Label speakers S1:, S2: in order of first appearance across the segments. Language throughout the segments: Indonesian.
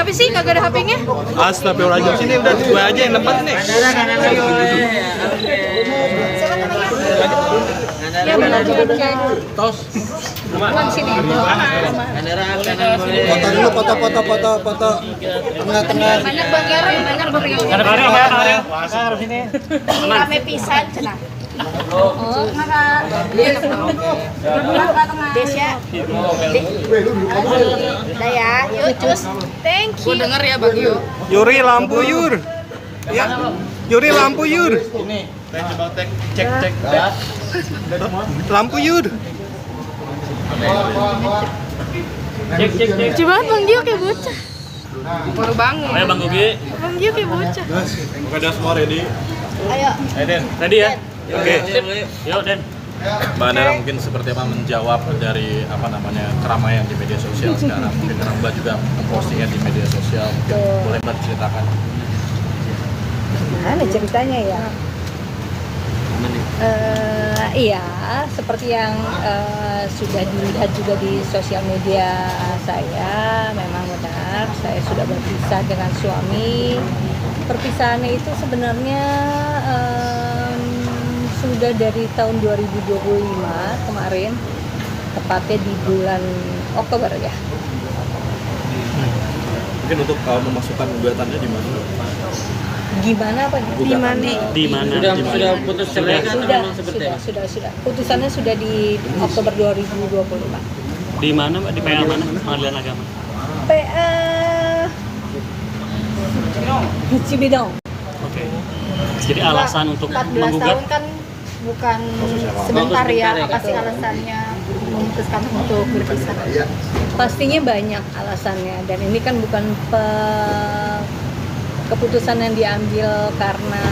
S1: Kenapa sih kagak ada HP-nya?
S2: Astagfirullahaladzim, sini udah gue aja yang tempat nih.
S1: Ya benar juga.
S2: Tos.
S1: Bukan sini.
S3: Foto dulu, foto. Tengah-tengah.
S1: Banyak Bang Yara, banyak Bang Yara.
S4: Harus ini.
S1: Rame pisan cenah. Oh, ngara. Berdua ke tengah. Desya. Udah ya, yuk cus. Thank you. Gue denger ya Bang Yu.
S2: Yuri lampu Yur. Ya. Yuri lampu Yur. Cek. Lampu Yur.
S4: Cek.
S1: Coba Bang Yu kayak bocah. Baru bangun.
S4: Ayo Bang Gugi.
S1: Bang Yu kayak bocah.
S2: Udah semua ready.
S1: Ayo.
S2: Den.
S4: Ready ya?
S2: Oke.
S4: Yuk, Den.
S5: Mbak Nara mungkin seperti apa menjawab dari keramaian di media sosial sekarang, mungkin karena Mbak juga mempostingnya di media sosial, mungkin boleh Mbak ceritakan.
S6: Gimana ceritanya ya? Iya, seperti yang sudah dilihat juga di sosial media saya, memang benar saya sudah berpisah dengan suami. Perpisahannya itu sebenarnya sudah dari tahun 2025 kemarin, tepatnya di bulan Oktober ya.
S5: Mungkin untuk memasukkan gugatannya di mana?
S6: Gimana apa?
S4: Di mana?
S7: Sudah putus cerai kan?
S6: Sudah. Putusannya sudah di Oktober 2025.
S4: Di mana Mbak? Di PA mana? Pengadilan Agama.
S6: PA Cibidong.
S4: Oke. Jadi alasan untuk
S1: 14
S4: menggugat
S1: tahun kan bukan sebentar ya. Apa sih alasannya memutuskan untuk berpisah?
S6: Pastinya banyak alasannya, dan ini kan bukan keputusan yang diambil karena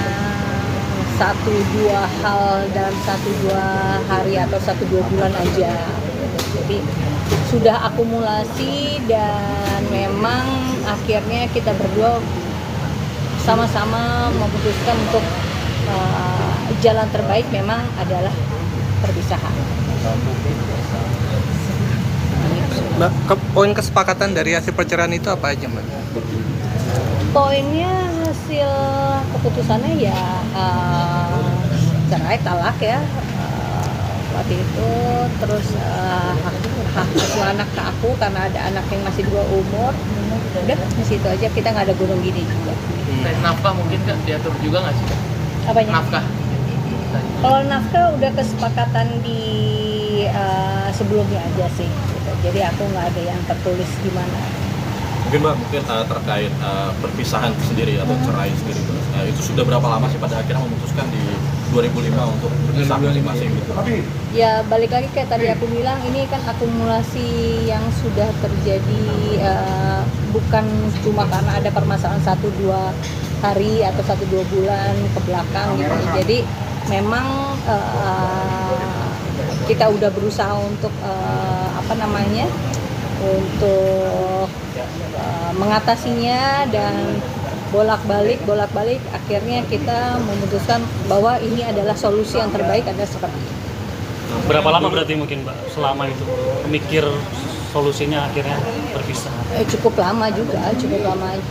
S6: 1-2 hal dalam 1-2 hari atau 1-2 bulan aja. Jadi sudah akumulasi, dan memang akhirnya kita berdua sama-sama memutuskan untuk jalan terbaik memang adalah perpisahan.
S2: Mbak, poin kesepakatan dari hasil perceraian itu apa aja, Mbak?
S6: Poinnya hasil keputusannya ya cerai, talak ya, waktu itu. Terus hak asuh anak ke aku karena ada anak yang masih 2 umur. Udah di situ aja, kita nggak ada gunung gini juga.
S7: Nafkah mungkin Kak diatur juga nggak sih?
S6: Apanya?
S7: Nafkah.
S6: Kalau nafkah udah kesepakatan di sebelumnya aja sih gitu. Jadi aku nggak ada yang tertulis gimana.
S5: Mungkin Mbak, terkait perpisahan sendiri atau cerai sendiri, itu sudah berapa lama sih pada akhirnya memutuskan di 2005 untuk berpisah masing-masing gitu?
S6: Ya balik lagi kayak tadi aku bilang, ini kan akumulasi yang sudah terjadi, bukan cuma karena ada permasalahan 1-2 hari atau 1-2 bulan ke belakang gitu. Jadi memang kita udah berusaha untuk untuk mengatasinya, dan bolak-balik akhirnya kita memutuskan bahwa ini adalah solusi yang terbaik, adalah seperti ini.
S4: berapa lama berarti mungkin Mbak selama itu mikir solusinya akhirnya berpisah?
S6: Cukup lama juga,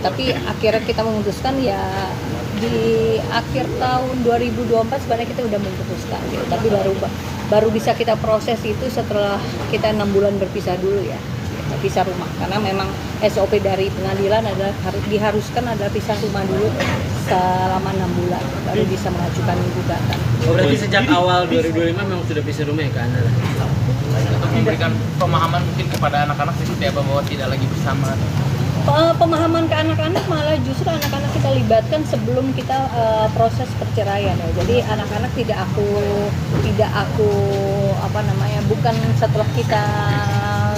S6: tapi akhirnya kita memutuskan ya di akhir tahun 2024 sebenarnya kita udah memutuskan gitu. Tapi baru bisa kita proses itu setelah kita 6 bulan berpisah dulu ya, pisah rumah, karena memang SOP dari pengadilan adalah diharuskan adalah pisah rumah dulu selama 6 bulan baru bisa mengajukan gugatan.
S7: Oh, berarti sejak awal 2025 memang sudah pisah rumah ya Kak Ana?
S8: Untuk memberikan pemahaman mungkin kepada anak-anak seperti apa bahwa tidak lagi bersama.
S6: Pemahaman ke anak-anak malah justru anak-anak kita libatkan sebelum kita proses perceraian ya. Jadi anak-anak tidak aku bukan setelah kita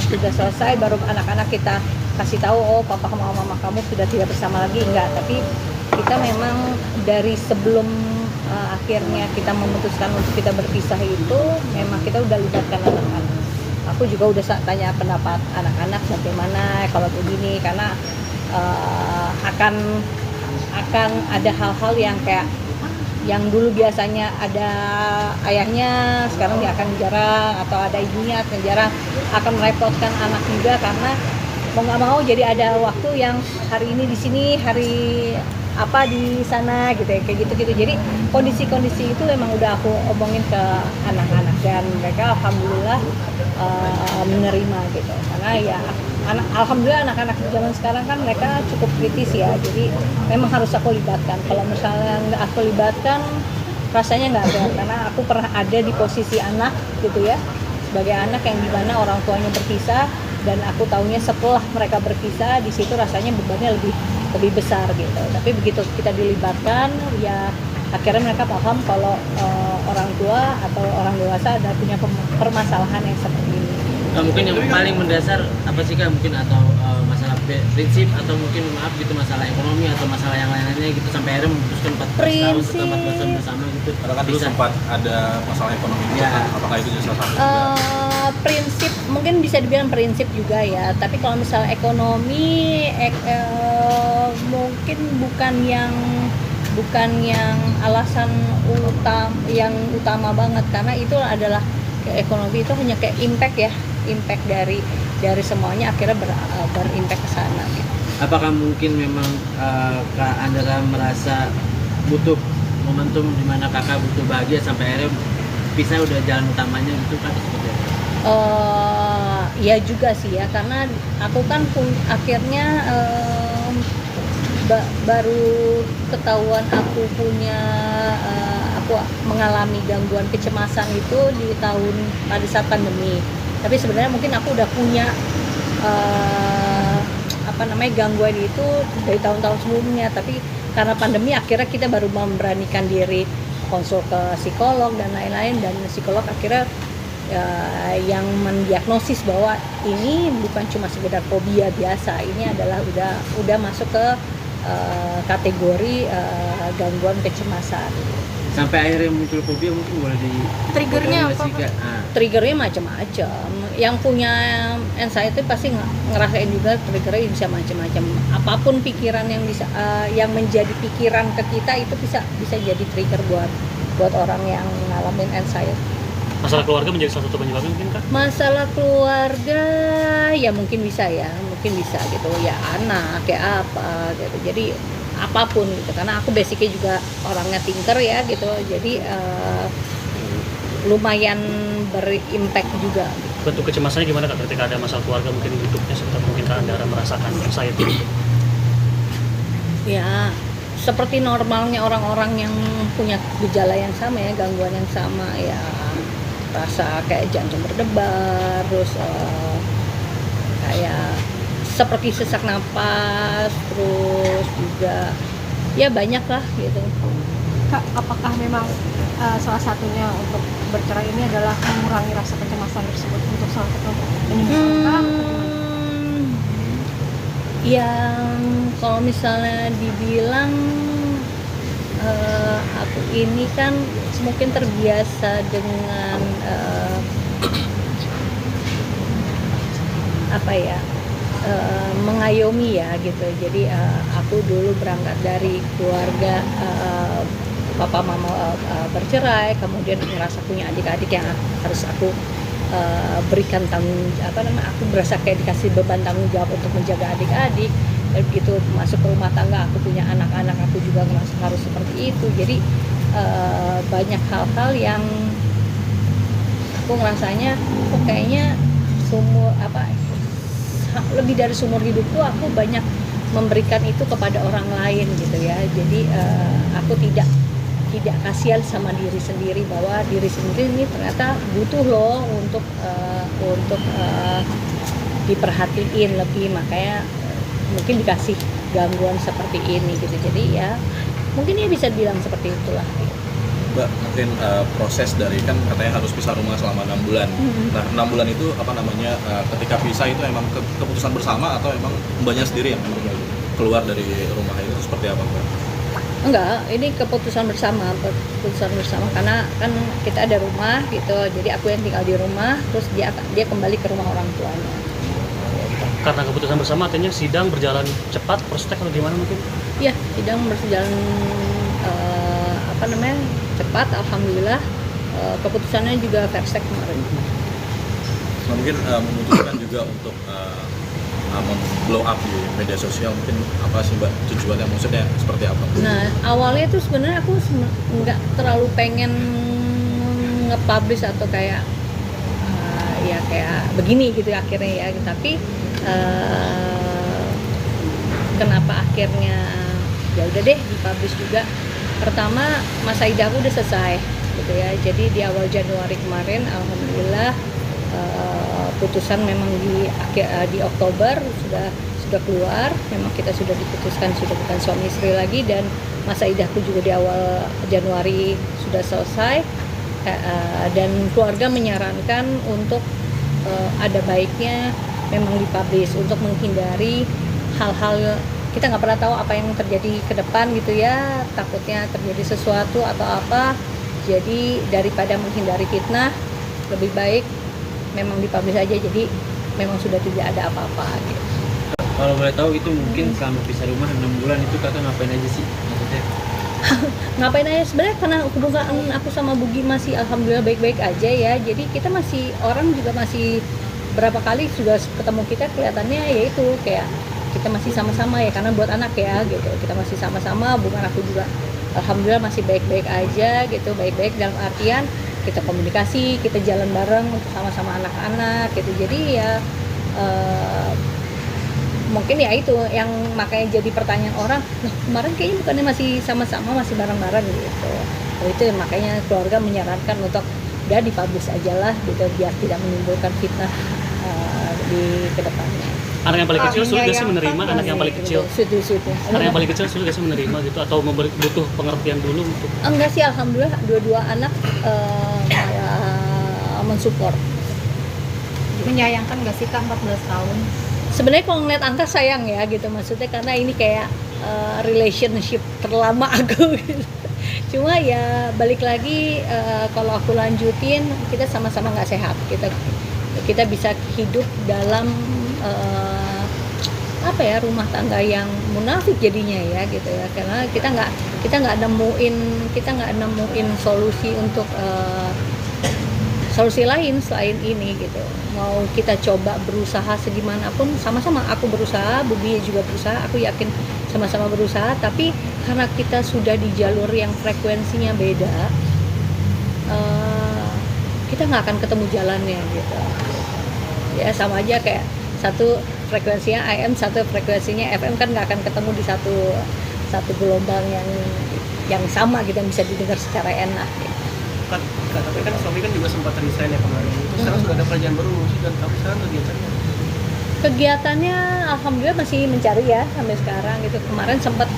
S6: sudah selesai baru anak-anak kita kasih tahu, oh papa sama mama kamu sudah tidak bersama lagi, enggak. Tapi kita memang dari sebelum akhirnya kita memutuskan untuk kita berpisah itu memang kita udah libatkan anak-anak. Aku juga udah tanya pendapat anak-anak bagaimana kalau begini, karena akan ada hal-hal yang kayak yang dulu biasanya ada ayahnya sekarang dia akan jarang, atau ada ibunya akan jarang, akan merepotkan anak juga karena mau nggak mau jadi ada waktu yang hari ini di sini, hari apa di sana gitu ya, kayak gitu-gitu. Jadi kondisi-kondisi itu memang udah aku omongin ke anak-anak dan mereka alhamdulillah menerima gitu. Karena ya alhamdulillah anak-anak zaman sekarang kan mereka cukup kritis ya. Jadi memang harus aku libatkan. Kalau misalnya nggak aku libatkan rasanya nggak ada, karena aku pernah ada di posisi anak gitu ya, sebagai anak yang dimana orang tuanya berpisah dan aku tahunya setelah mereka berpisah di situ rasanya bebannya lebih besar gitu. Tapi begitu kita dilibatkan ya akhirnya mereka paham kalau orang tua atau orang dewasa ada punya permasalahan yang seperti ini.
S7: Mungkin yang paling mendasar apa sih Kak, mungkin atau masalah prinsip atau mungkin maaf gitu masalah ekonomi atau masalah yang lain-lainnya gitu sampai akhirnya memutuskan 14 tahun atau 14 tahun bersama gitu.
S5: Karena kan dulu sempat ada masalah ekonomi juga,
S7: Ya.
S5: apakah itu jadi salah satu?
S6: Prinsip mungkin bisa dibilang prinsip juga ya, tapi kalau misalnya ekonomi mungkin bukan yang alasan utama banget, karena itu adalah ekonomi itu hanya kayak impact dari semuanya akhirnya berimpact ke sana gitu.
S7: Apakah mungkin memang Kak Andra merasa butuh momentum di mana Kakak butuh bahagia sampai akhirnya pisah udah jalan utamanya gitu kan seperti apa?
S6: Ya juga sih ya, karena aku kan akhirnya baru ketahuan aku mengalami gangguan kecemasan itu pada saat pandemi. Tapi sebenarnya mungkin aku udah punya gangguan itu dari tahun-tahun sebelumnya, tapi karena pandemi akhirnya kita baru memberanikan diri konsul ke psikolog dan lain-lain, dan psikolog akhirnya yang mendiagnosis bahwa ini bukan cuma sekedar fobia biasa, ini adalah udah masuk ke kategori gangguan kecemasan.
S7: Sampai akhirnya muncul fobia mungkin boleh di
S1: Triggernya apa?
S6: Triggernya macam-macam. Yang punya anxiety pasti ngerasain juga triggernya bisa macam-macam. Apapun pikiran yang bisa yang menjadi pikiran ke kita itu bisa jadi trigger buat orang yang ngalamin anxiety.
S4: Masalah keluarga menjadi salah satu penyebabnya mungkin Kak?
S6: Masalah keluarga ya mungkin bisa gitu ya, anak kayak apa gitu. Jadi apapun gitu, karena aku basicnya juga orangnya thinker ya gitu, jadi lumayan berimpact juga.
S4: Bentuk kecemasannya gimana Kak ketika ada masalah keluarga mungkin hidupnya seperti mungkin Kak Andra merasakan anxiety?
S6: Ya seperti normalnya orang-orang yang punya gejala yang sama ya, gangguan yang sama ya, rasa kayak jantung berdebar, terus kayak seperti sesak napas, terus juga ya banyak lah gitu.
S1: Kak, apakah memang salah satunya untuk bercerai ini adalah mengurangi rasa kecemasan tersebut untuk salah satu penyebab?
S6: Yang kalau misalnya dibilang aku ini kan mungkin terbiasa dengan mengayomi ya gitu. Jadi aku dulu berangkat dari keluarga papa mama bercerai, kemudian merasa punya adik-adik yang harus aku berikan aku berasa kayak dikasih beban tanggung jawab untuk menjaga adik-adik. Dan begitu masuk ke rumah tangga, aku punya anak-anak, aku juga merasa harus seperti itu. Jadi banyak hal-hal yang aku ngerasanya kayaknya lebih dari seumur hidupku aku banyak memberikan itu kepada orang lain gitu ya. Jadi aku tidak kasihan sama diri sendiri, bahwa diri sendiri ini ternyata butuh loh untuk diperhatiin lebih, makanya mungkin dikasih gangguan seperti ini gitu. Jadi ya mungkin ya bisa bilang seperti itulah.
S5: Mbak, mungkin proses dari kan katanya harus pisah rumah selama 6 bulan. Nah, 6 bulan itu ketika pisah itu emang keputusan bersama atau emang Mbaknya sendiri yang keluar dari rumah itu seperti apa Mbak?
S6: Enggak, ini keputusan bersama karena kan kita ada rumah gitu. Jadi aku yang tinggal di rumah, terus dia kembali ke rumah orang tuanya.
S4: Karena keputusan bersama artinya sidang berjalan cepat, prospek atau gimana mungkin?
S6: Iya, sidang berjalan cepat, alhamdulillah. Keputusannya juga versek kemarin.
S5: Nah, mungkin memutuskan juga untuk blow up di media sosial, mungkin apa sih Mbak tujuannya, maksudnya seperti apa?
S6: Nah, awalnya tuh sebenarnya aku nggak terlalu pengen nge-publish atau kayak ya kayak begini gitu akhirnya ya, tapi kenapa akhirnya ya udah deh dipublish juga. Pertama, masa idahku udah selesai gitu ya, jadi di awal Januari kemarin alhamdulillah putusan memang di Oktober sudah keluar, memang kita sudah diputuskan sudah bukan suami istri lagi, dan masa idahku juga di awal Januari sudah selesai, dan keluarga menyarankan untuk ada baiknya memang dipublish untuk menghindari hal-hal, kita nggak pernah tahu apa yang terjadi ke depan gitu ya, takutnya terjadi sesuatu atau apa, jadi daripada menghindari fitnah lebih baik memang dipublish aja, jadi memang sudah tidak ada apa-apa gitu.
S7: Kalau boleh tahu itu mungkin selama pisah rumah 6 bulan itu kakak ngapain aja sih maksudnya?
S6: Ngapain aja sebenarnya, karena hubungan aku sama Bugi masih alhamdulillah baik-baik aja ya, jadi kita masih, orang juga masih berapa kali sudah ketemu kita kelihatannya yaitu kayak kita masih sama-sama ya, karena buat anak ya gitu, kita masih sama-sama, hubungan aku juga alhamdulillah masih baik-baik aja gitu, baik-baik dalam artian kita komunikasi, kita jalan bareng untuk sama-sama anak-anak gitu, jadi ya mungkin ya itu yang makanya jadi pertanyaan orang, nah kemarin kayaknya bukannya masih sama-sama, masih bareng-bareng gitu. Nah, itu makanya keluarga menyarankan untuk udah dipublish aja lah gitu, biar tidak menimbulkan fitnah di kedepannya.
S4: Anak yang paling kecil sulit gak sih menerima? Anak yang paling kecil, anak yang paling kecil sulit gak sih menerima gitu, atau butuh pengertian dulu untuk?
S6: Enggak sih, alhamdulillah dua-dua anak malah mensupport.
S1: Menyayangkan gak sih Kak 14 tahun?
S6: Sebenarnya kalau ngeliat angka sayang ya gitu, maksudnya karena ini kayak relationship terlama aku gitu. Cuma ya balik lagi, kalau aku lanjutin kita sama-sama nggak sehat, kita bisa hidup dalam apa ya, rumah tangga yang munafik jadinya ya gitu ya, karena kita nggak nemuin solusi untuk solusi lain selain ini gitu. Mau kita coba berusaha segimanapun, sama-sama aku berusaha, Bubi juga berusaha, aku yakin sama-sama berusaha, tapi karena kita sudah di jalur yang frekuensinya beda, kita nggak akan ketemu jalannya gitu ya, sama aja kayak satu frekuensinya AM, satu frekuensinya FM, kan nggak akan ketemu di satu gelombang yang sama gitu, yang bisa didengar secara enak gitu.
S2: Tapi kan suami kan juga sempat resign ya kemarin. Itu sekarang sudah ada kerjaan baru sih, dan tapi sekarang
S6: kegiatannya alhamdulillah masih mencari ya sampai sekarang gitu. Kemarin sempat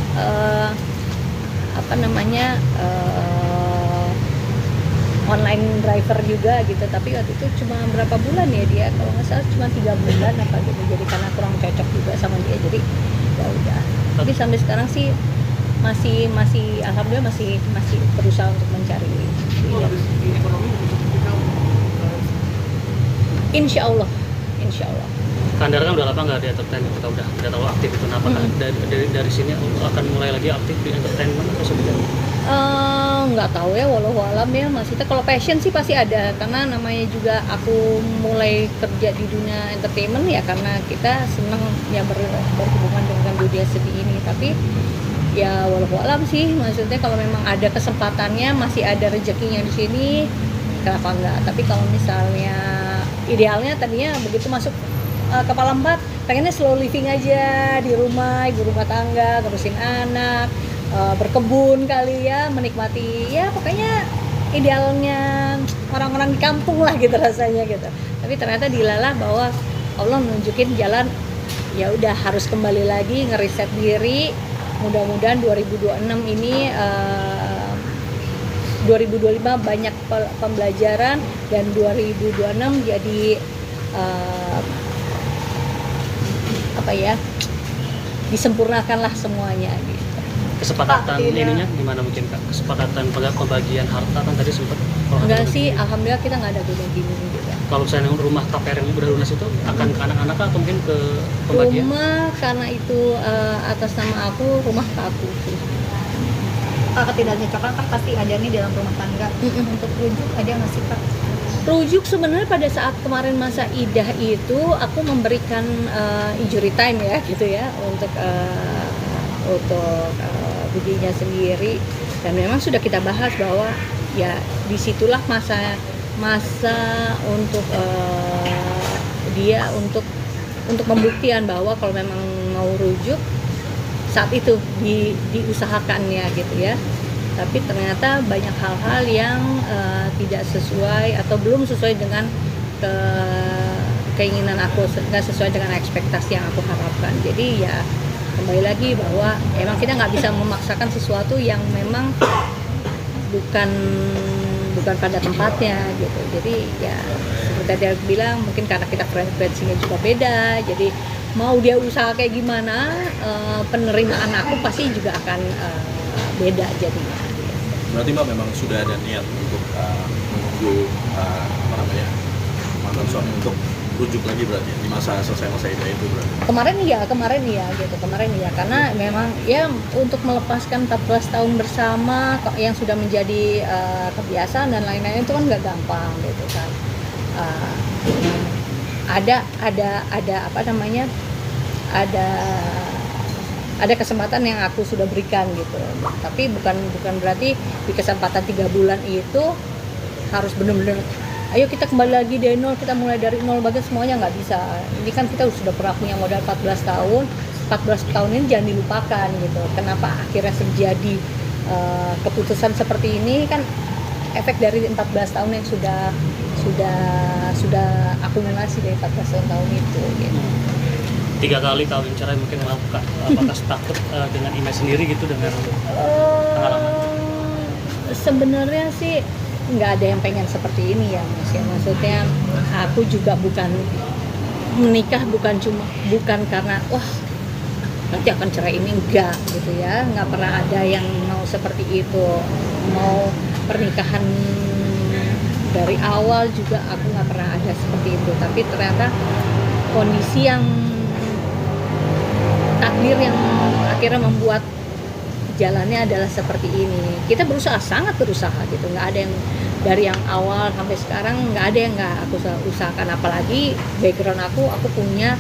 S6: online driver juga gitu, tapi waktu itu cuma berapa bulan ya dia, kalau nggak salah cuma 3 bulan apa gitu, jadi karena kurang cocok juga sama dia, jadi ya udah. Tapi sampai sekarang sih masih alhamdulillah masih berusaha untuk mencari. Insya Allah.
S4: Kandara kan udah lama nggak di entertain, kita udah tidak terlalu aktif itu. Apakah dari sini akan mulai lagi aktif di entertainment atau sebenarnya?
S6: Nggak tahu ya, walau alam ya. Maksudnya kalau passion sih pasti ada, karena namanya juga aku mulai kerja di dunia entertainment ya karena kita seneng ya berhubungan dengan dunia seni ini. Tapi ya walau alam sih, maksudnya kalau memang ada kesempatannya, masih ada rezekinya di sini, kenapa enggak. Tapi kalau misalnya idealnya tadinya begitu masuk kepala 4 pengennya slow living aja di rumah, ibu rumah tangga, ngurusin anak, berkebun kali ya, menikmati ya pokoknya idealnya orang-orang di kampung lah gitu rasanya gitu. Tapi ternyata dilalah bahwa Allah nunjukin jalan, ya udah harus kembali lagi ngeriset diri. Mudah-mudahan 2026 ini 2025 banyak pembelajaran, dan 2026 jadi disempurnakan lah semuanya gitu.
S4: Kesepakatan ininya gimana mungkin Kak? Kesepakatan pembagian harta kan tadi sempat.
S6: Enggak sih, alhamdulillah kita nggak ada gini gitu.
S4: Kalau misalnya rumah KPR yang udah lunas itu akan ke anak-anak atau mungkin ke pembagian?
S6: Rumah karena itu atas nama aku, rumah ke aku sih.
S1: Ketidakcocokan kan pasti ada nih dalam rumah tangga. Untuk rujuk ada nggak sih Kak?
S6: Rujuk sebenarnya pada saat kemarin masa idah itu aku memberikan injury time ya gitu ya untuk Budinya sendiri, dan memang sudah kita bahas bahwa ya disitulah masa untuk dia untuk pembuktian bahwa kalau memang mau rujuk saat itu diusahakannya gitu ya. Tapi ternyata banyak hal-hal yang tidak sesuai atau belum sesuai dengan keinginan aku, nggak sesuai dengan ekspektasi yang aku harapkan. Jadi ya kembali lagi bahwa emang kita nggak bisa memaksakan sesuatu yang memang bukan pada tempatnya gitu. Jadi ya seperti dia bilang, mungkin karena kita frekuensinya juga beda, jadi mau dia usaha kayak gimana, penerimaan aku pasti juga akan beda jadinya.
S5: Berarti Mbak memang sudah ada niat untuk menunggu mantan suami untuk rujuk lagi berarti di masa selesai masa idah itu berarti? Kemarin
S6: iya karena memang ya untuk melepaskan 14 tahun bersama yang sudah menjadi kebiasaan dan lain-lain itu kan nggak gampang gitu kan. Ada kesempatan yang aku sudah berikan gitu, tapi bukan berarti di kesempatan 3 bulan itu harus benar-benar ayo kita kembali lagi dari nol, kita mulai dari nol, bagian semuanya nggak bisa. Ini kan kita sudah pernah punya modal 14 tahun ini jangan dilupakan gitu. Kenapa akhirnya terjadi keputusan seperti ini, kan efek dari 14 tahun yang sudah akumulasi dari 14 tahun itu gitu.
S4: 3 kali kawin cerai mungkin apakah takut dengan image sendiri gitu dengan pengalaman?
S6: Sebenarnya sih nggak ada yang pengen seperti ini ya Mas ya. Maksudnya aku juga bukan menikah bukan karena wah nanti akan cerai, ini enggak gitu ya. Nggak pernah ada yang mau seperti itu. Mau pernikahan dari awal juga aku nggak pernah ada seperti itu. Tapi ternyata kondisi yang takdir yang akhirnya membuat jalannya adalah seperti ini. Kita sangat berusaha gitu, nggak ada yang dari yang awal sampai sekarang nggak ada yang nggak aku usahakan. Apalagi background aku punya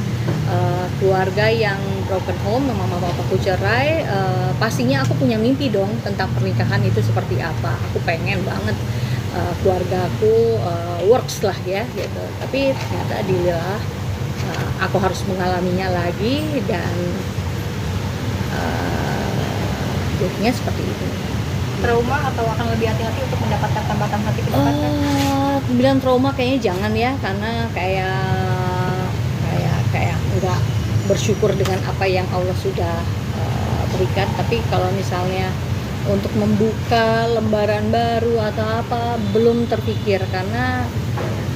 S6: keluarga yang broken home, mama papaku cerai, pastinya aku punya mimpi dong tentang pernikahan itu seperti apa. Aku pengen banget keluargaku works lah ya gitu. Tapi ternyata alhamdulillah aku harus mengalaminya lagi dan jadinya seperti itu.
S1: Trauma atau akan lebih hati-hati untuk mendapatkan tambatan hati ke depannya?
S6: Bilang trauma kayaknya jangan ya, karena kayak nggak bersyukur dengan apa yang Allah sudah berikan. Tapi kalau misalnya untuk membuka lembaran baru atau apa, belum terpikir, karena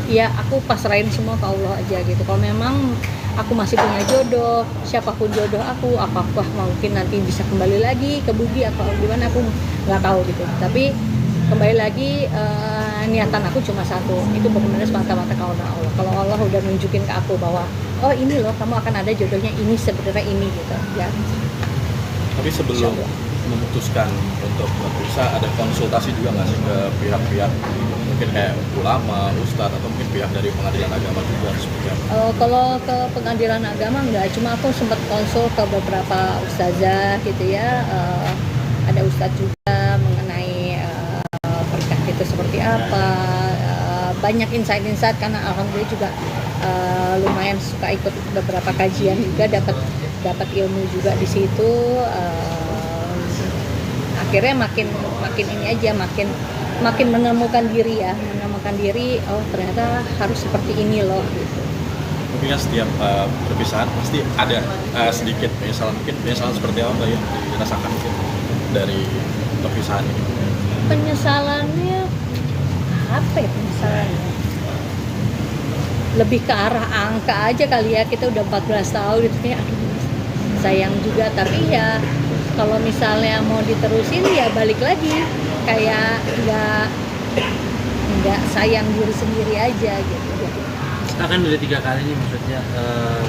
S6: ya aku pasrahin semua ke Allah aja gitu. Kalau memang aku masih punya jodoh, siapapun jodoh aku, apakah mungkin nanti bisa kembali lagi ke Budi atau gimana, aku nggak tahu gitu. Tapi kembali lagi niatan aku cuma satu, itu benar-benar semata-mata karena Allah. Kalau Allah udah nunjukin ke aku bahwa oh ini loh kamu akan ada jodohnya, ini sebenarnya ini gitu ya.
S5: Tapi sebelum memutuskan untuk berpisah, ada konsultasi juga nggak sih ke pihak-pihak mungkin kayak ulama, ustadz, atau mungkin pihak dari pengadilan agama juga seperti apa?
S6: Kalau ke pengadilan agama enggak, cuma aku sempat konsul ke beberapa ustazah gitu ya. Ada ustadz juga mengenai pernikahan itu seperti apa. Banyak insight karena alhamdulillah juga lumayan suka ikut beberapa kajian juga, dapat ilmu juga di situ. Akhirnya makin ini aja, makin menemukan diri, oh ternyata harus seperti ini loh gitu.
S5: Mungkin kan setiap perpisahan pasti ada sedikit penyesalan seperti apa yang dirasakan mungkin dari perpisahan ini?
S6: Penyesalannya apa ya penyesalannya? Lebih ke arah angka aja kali ya, kita udah 14 tahun gitu kayak aduh sayang juga, tapi ya kalau misalnya mau diterusin ya balik lagi, kayak nggak sayang diri sendiri aja gitu.
S7: Kita kan udah 3 kali nih maksudnya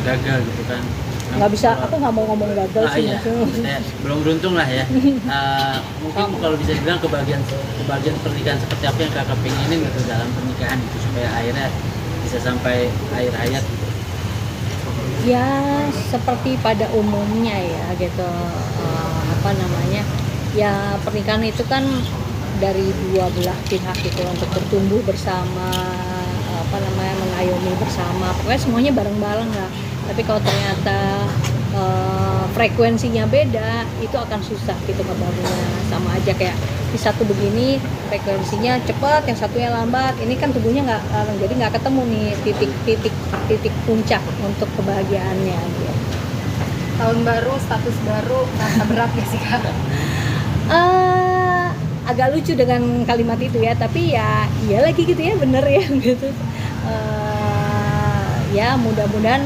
S7: gagal gitu kan.
S6: nggak bisa, aku nggak mau ngomong gagal sih
S7: iya.
S6: maksudnya.
S7: Maksudnya belum beruntung lah ya. Mungkin kalau bisa dibilang kebahagiaan pernikahan seperti apa yang kakak pengenin gitu dalam pernikahan itu supaya akhirnya bisa sampai akhir hayat.
S6: Ya seperti pada umumnya ya gitu, apa namanya, ya pernikahan itu kan dari dua belah pihak gitu untuk bertumbuh bersama, apa namanya, mengayomi bersama, pokoknya semuanya bareng-bareng lah. Tapi kalau ternyata frekuensinya beda, itu akan susah gitu ngebangunnya. Sama aja kayak di satu begini frekuensinya cepat, yang satunya lambat, ini kan tubuhnya nggak, jadi nggak ketemu nih titik puncak untuk kebahagiaannya gitu.
S1: Tahun baru, status baru, rasa berat ya sih Kak?
S6: Agak lucu dengan kalimat itu ya, tapi ya iya lagi gitu ya, bener ya gitu. Ya mudah-mudahan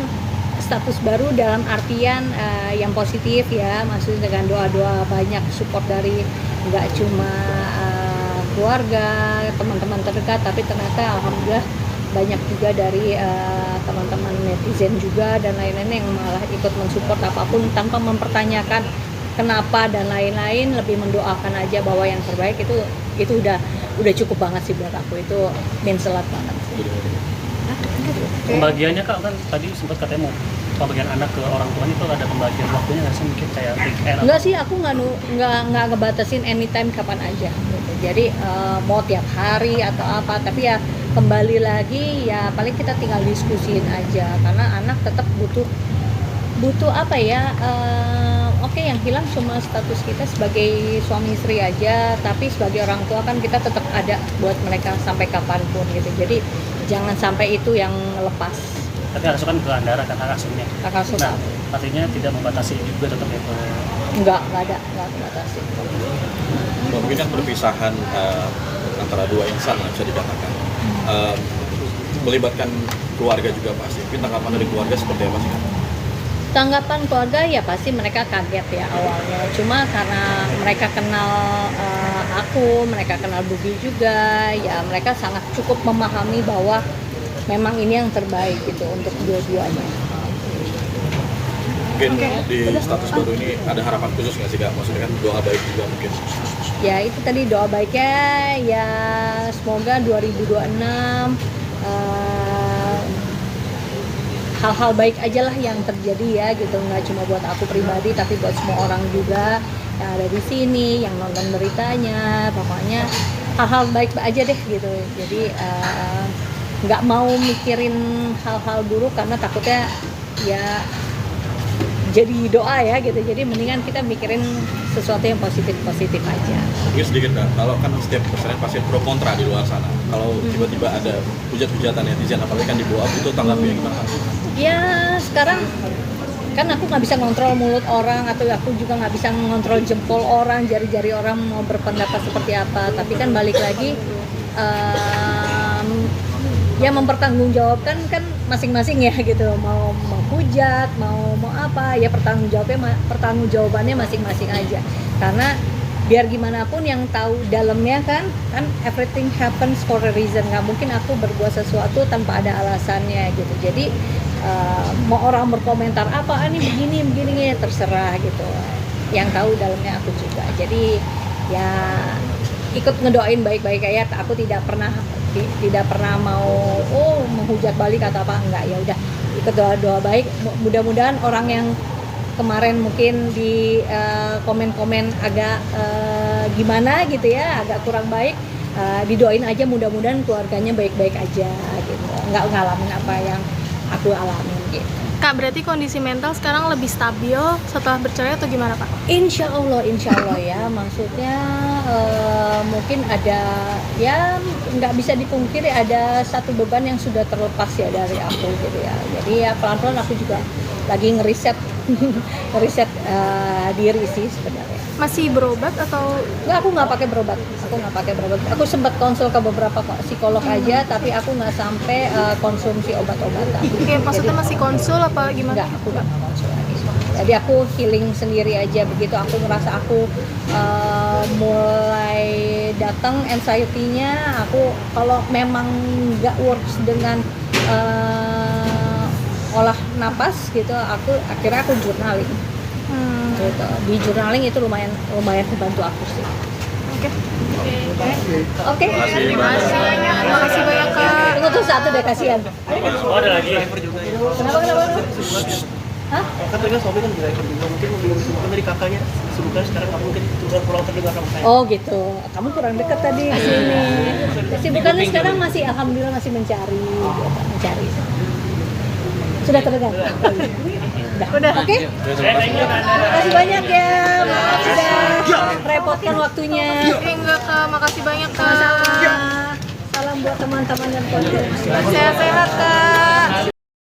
S6: status baru dalam artian yang positif ya, maksudnya dengan doa-doa banyak support dari nggak cuma keluarga, teman-teman terdekat, tapi ternyata alhamdulillah banyak juga dari teman-teman netizen juga dan lain-lain yang malah ikut mensupport apapun tanpa mempertanyakan kenapa dan lain-lain, lebih mendoakan aja bahwa yang terbaik itu udah cukup banget sih buat aku, itu means a lot banget.
S4: Pembagiannya Kak kan tadi sempat katanya mau pembagian anak ke orang tuanya itu ada pembagian waktunya nggak sih, mungkin kayak weekend?
S6: Enggak sih, aku nggak ngebatasin anytime kapan aja gitu. Jadi mau tiap hari atau apa, tapi ya kembali lagi ya paling kita tinggal diskusiin aja, karena anak tetap butuh apa ya, oke, yang hilang cuma status kita sebagai suami istri aja, tapi sebagai orang tua kan kita tetap ada buat mereka sampai kapanpun gitu. Jadi jangan sampai itu yang lepas.
S4: Tapi harus kan ke Andara kan hak asuhnya.
S6: Hak asuh.
S4: Nah, artinya tidak membatasi juga tetap ya.
S6: Enggak batasi.
S5: Mungkin kan perpisahan antara dua insan lah bisa dikatakan. Melibatkan keluarga juga pasti. Mungkin tanggapan dari keluarga seperti apa sih?
S6: Tanggapan keluarga ya pasti mereka kaget ya awalnya. Cuma karena mereka kenal aku, mereka kenal Bugi juga, ya mereka sangat cukup memahami bahwa memang ini yang terbaik gitu untuk dua-duanya.
S5: Mungkin di status baru ini ada harapan khusus nggak sih Kak? Maksudnya kan doa baik juga mungkin.
S6: Ya itu tadi doa baiknya ya, semoga 2026 hal-hal baik aja lah yang terjadi ya gitu, nggak cuma buat aku pribadi tapi buat semua orang juga yang ada di sini, yang nonton beritanya, pokoknya hal-hal baik aja deh gitu. Jadi nggak mau mikirin hal-hal buruk karena takutnya ya jadi doa ya gitu. Jadi mendingan kita mikirin sesuatu yang positif aja.
S5: Mungkin sedikit Kak, kalau kan setiap pesan pasti pro kontra di luar sana. Kalau tiba-tiba ada hujat-hujatan netizen, apalagi kan di bawah itu tanggapi gimana?
S6: Ya sekarang kan aku nggak bisa ngontrol mulut orang, atau aku juga nggak bisa ngontrol jempol orang, jari-jari orang mau berpendapat seperti apa. Tapi kan balik lagi ya mempertanggungjawabkan kan masing-masing ya gitu, mau hujat mau apa ya, pertanggungjawabannya masing-masing aja, karena biar gimana pun yang tahu dalamnya kan everything happens for a reason, nggak mungkin aku berbuat sesuatu tanpa ada alasannya gitu. Jadi mau orang berkomentar apa ini begini ya terserah gitu, yang tahu dalamnya aku juga. Jadi ya ikut ngedoain baik-baik aja. Aku tidak pernah mau menghujat balik atau apa, enggak, ya udah ikut doa baik. Mudah-mudahan orang yang kemarin mungkin di komen-komen agak gimana gitu ya, agak kurang baik, didoain aja, mudah-mudahan keluarganya baik-baik aja gitu, nggak ngalamin apa yang aku alamin gitu.
S9: Kak, berarti kondisi mental sekarang lebih stabil setelah bercerai atau gimana Pak?
S6: Insya Allah ya, maksudnya mungkin ada, ya nggak bisa dipungkiri ada satu beban yang sudah terlepas ya dari aku gitu ya. Jadi ya pelan-pelan aku juga lagi ngeriset diri sih sebenarnya.
S9: Masih berobat atau?
S6: Nggak, aku nggak pakai berobat. Aku sempat konsul ke beberapa psikolog aja, tapi aku nggak sampai konsumsi obat-obatan.
S9: Oke, maksudnya masih konsul apa gimana?
S6: Nggak, aku nggak konsul lagi. Jadi aku healing sendiri aja. Begitu aku ngerasa aku mulai datang anxiety-nya, aku kalau memang nggak works dengan olah napas gitu, akhirnya aku journaling. Gitu. Di journaling itu lumayan membantu aku sih. Oke.
S9: Terima kasih banyak Kak.
S6: Tunggu tuh satu deh, kasihan.
S4: Oh, ada lagi.
S6: Kenapa? Hah?
S2: Kan tadi kan suami kan driver juga, mungkin lebih kesibukan dari kakaknya. Kesibukan sekarang kamu mungkin kurang terdengar sama saya.
S6: Oh gitu. Kamu kurang dekat tadi di sini. Kesibukannya sekarang masih alhamdulillah masih mencari. Sudah terdengar. Udah. Oke. Terima kasih banyak ya. Maaf sudah merepotkan waktunya.
S9: Enggak Kak, makasih banyak Kak.
S6: Sama-sama. Salam buat teman-teman dan keluarga.
S9: Sehat-sehat Kak.